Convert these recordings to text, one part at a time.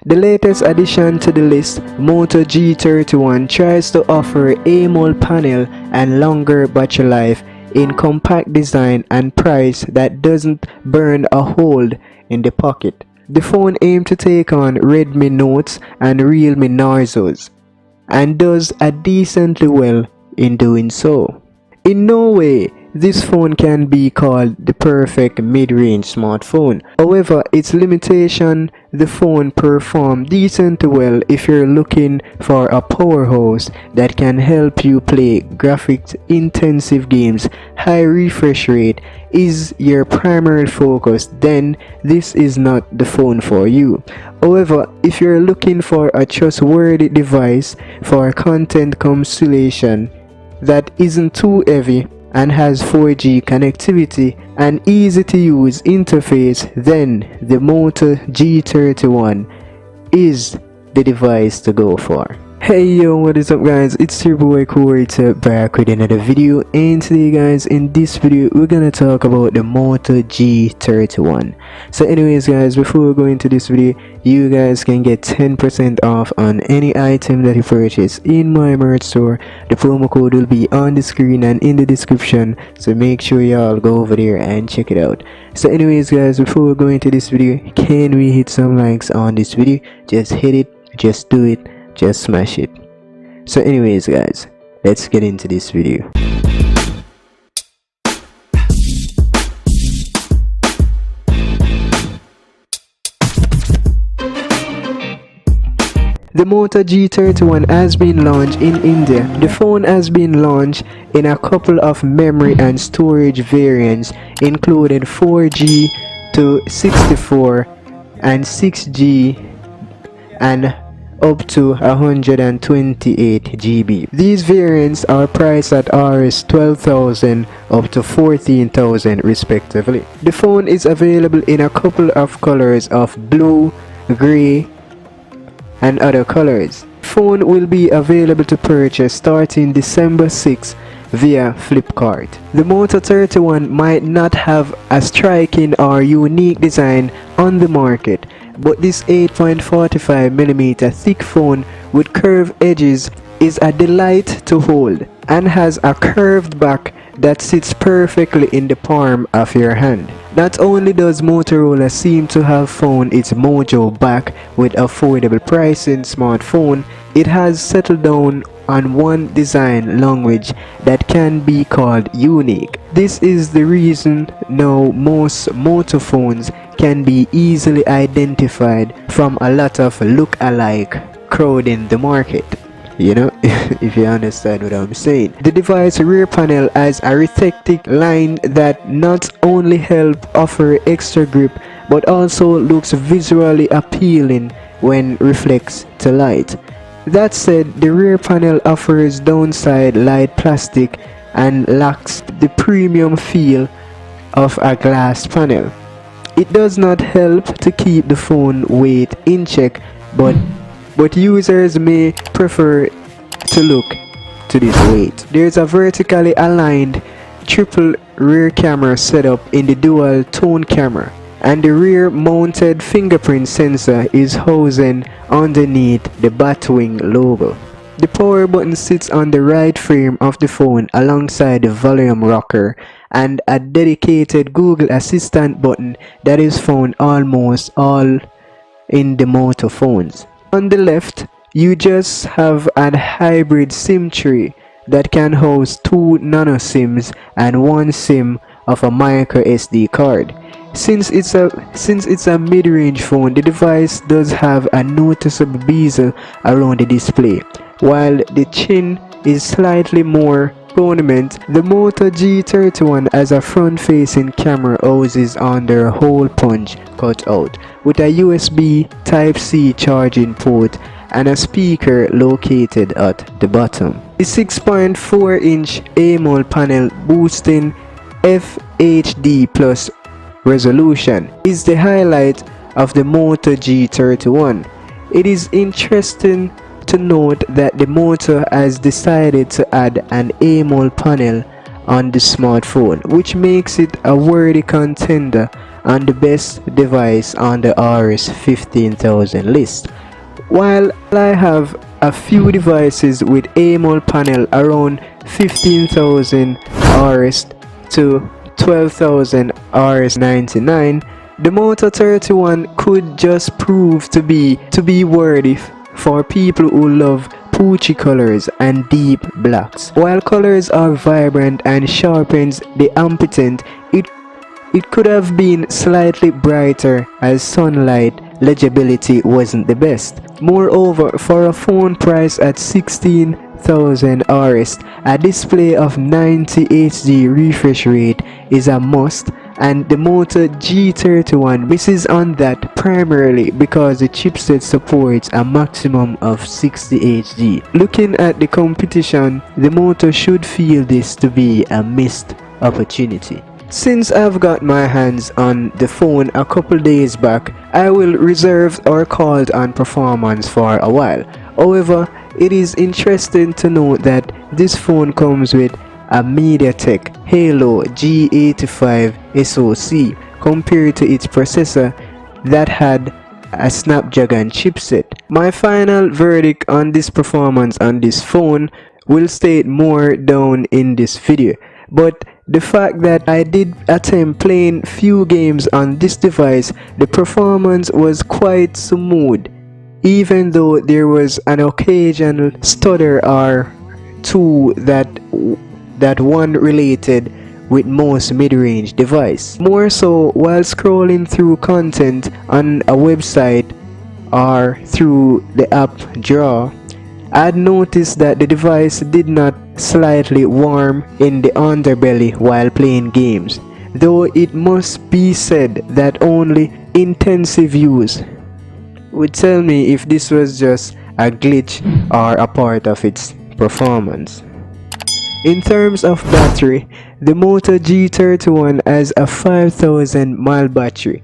The latest addition to the list, Moto G31, tries to offer AMOLED panel and longer battery life in compact design and price that doesn't burn a hole in the pocket. The phone aims to take on Redmi Notes and Realme Narzos, and does a decently well in doing so. In no way this phone can be called the perfect mid-range smartphone. However, its limitation, the phone performs decently well if you're looking for a powerhouse that can help you play graphics intensive games. High refresh rate is your primary focus, then this is not the phone for you. However, if you're looking for a trustworthy device for content consumption that isn't too heavy and has 4G connectivity and easy to use interface, then the Moto G31 is the device to go for. Hey yo, what is up guys, it's your boy Corey back with another video, and today guys, in this video we're gonna talk about the Moto G31. So anyways guys, before we go into this video, you guys can get 10% off on any item that you purchase in my merch store. The promo code will be on the screen and in the description, so make sure y'all go over there and check it out. So anyways guys, before we go into this video, can we hit some likes on this video? Just hit it, just do it, just smash it. So anyways guys, let's get into this video. The Moto G31 has been launched in India. The phone has been launched in a couple of memory and storage variants, including 4G to 64 and 6G and up to 128 GB. These variants are priced at Rs 12,000 up to 14,000 respectively. The phone is available in a couple of colors of blue, grey, and other colors. Phone will be available to purchase starting December 6 via Flipkart. The Moto 31 might not have a striking or unique design on the market, but this 8.45mm thick phone with curved edges is a delight to hold and has a curved back that sits perfectly in the palm of your hand. Not only does Motorola seem to have found its mojo back with affordable pricing smartphone, it has settled down on one design language that can be called unique. This is the reason now most Moto phones can be easily identified from a lot of look-alike crowding the market. You know, if you understand what I'm saying. The device rear panel has a reflective line that not only help offer extra grip but also looks visually appealing when reflects to light. That said, the rear panel offers downside light plastic and lacks the premium feel of a glass panel. It does not help to keep the phone weight in check, but users may prefer to look to this weight. There's a vertically aligned triple rear camera setup in the dual tone camera, and the rear mounted fingerprint sensor is housed underneath the Batwing logo. The power button sits on the right frame of the phone alongside the volume rocker and a dedicated Google Assistant button that is found almost all in the Moto phones. On the left, you just have a hybrid SIM tray that can host 2 nano SIMs and 1 SIM of a micro SD card. Since it's a mid-range phone, the device does have a noticeable bezel around the display. While the chin is slightly more prominent, the Moto G31 has a front-facing camera houses under a hole punch cutout with a USB Type-C charging port and a speaker located at the bottom. The 6.4-inch AMOLED panel boosting FHD Plus resolution is the highlight of the Moto G31. It is interesting to note that the Moto has decided to add an AMOLED panel on the smartphone, which makes it a worthy contender on the best device on the RS 15,000 list. While I have a few devices with AMOLED panel around 15,000 RS to 12,000 RS99, the Moto 31 could just prove to be worthy for people who love poochy colors and deep blacks. While colors are vibrant and sharpens the ambitent, it could have been slightly brighter as sunlight legibility wasn't the best. Moreover, for a phone priced at 16,000 RS, a display of 90 HD refresh rate is a must, and the Moto G31 misses on that primarily because the chipset supports a maximum of 60 HD. Looking at the competition, the Moto should feel this to be a missed opportunity. Since I've got my hands on the phone a couple days back, I will reserve or called on performance for a while. However, it is interesting to note that this phone comes with a MediaTek Helio G85 SoC compared to its processor that had a Snapdragon chipset. My final verdict on this performance on this phone will state more down in this video, but the fact that I did attempt playing few games on this device, the performance was quite smooth, even though there was an occasional stutter or two that one related with most mid-range device. More so while scrolling through content on a website or through the app Draw, I'd noticed that the device did not slightly warm in the underbelly while playing games, though it must be said that only intensive use would tell me if this was just a glitch or a part of its performance. In terms of battery, the Moto G31 has a 5,000 mAh battery,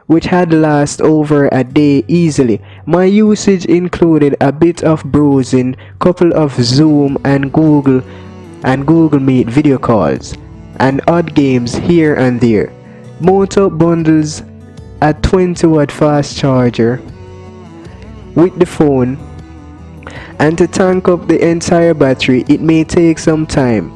which had last over a day easily. My usage included a bit of browsing, couple of Zoom and Google Meet video calls, and odd games here and there. Moto bundles a 20-watt fast charger with the phone, and to tank up the entire battery it may take some time.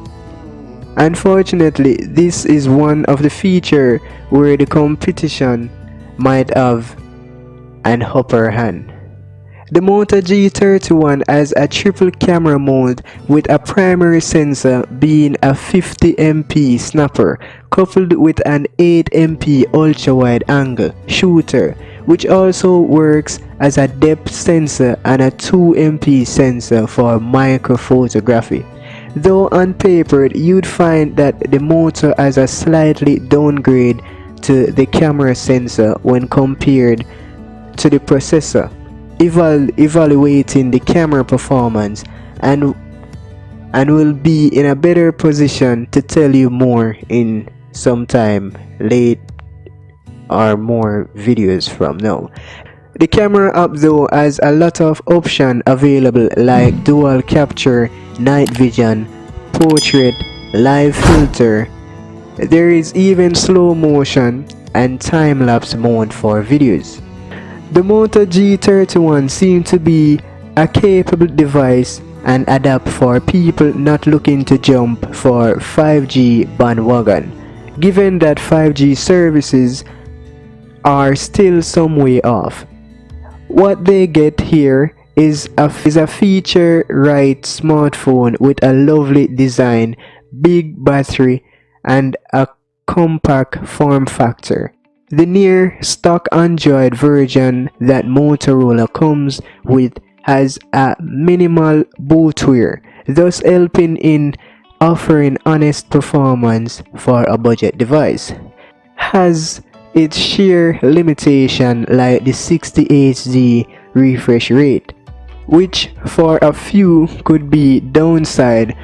Unfortunately, this is one of the features where the competition might have an upper hand. The Moto G31 has a triple camera mode with a primary sensor being a 50MP snapper coupled with an 8MP ultra-wide angle shooter, which also works as a depth sensor and a 2MP sensor for microphotography. Though on paper you'd find that the Moto has a slightly downgrade to the camera sensor when compared to the processor. Evaluating the camera performance and will be in a better position to tell you more in some time late or more videos from now. The camera app though has a lot of options available like dual capture, night vision, portrait, live filter. There is even slow motion and time-lapse mode for videos. The Moto G31 seems to be a capable device and adapt for people not looking to jump for 5G bandwagon, given that 5G services are still some way off. What they get here is a feature-right smartphone with a lovely design, big battery, and a compact form factor. The near stock Android version that Motorola comes with has a minimal bootware, thus helping in offering honest performance for a budget device. Has its sheer limitation like the 60 HD refresh rate, which for a few could be downside,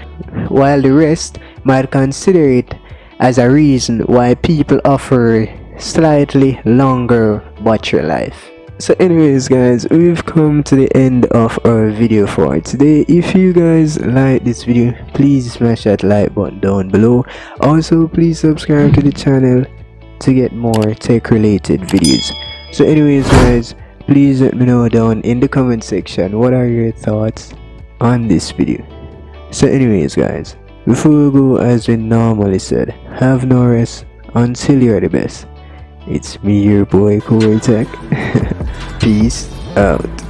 while the rest might consider it as a reason why people offer slightly longer battery life. So anyways guys, we've come to the end of our video for today. If you guys like this video, please smash that like button down below. Also please subscribe to the channel to get more tech related videos. So anyways guys, please let me know down in the comment section what are your thoughts on this video. So anyways guys, before we go, as we normally said, have no rest until you're the best. It's me, your boy Core Tech. Peace out.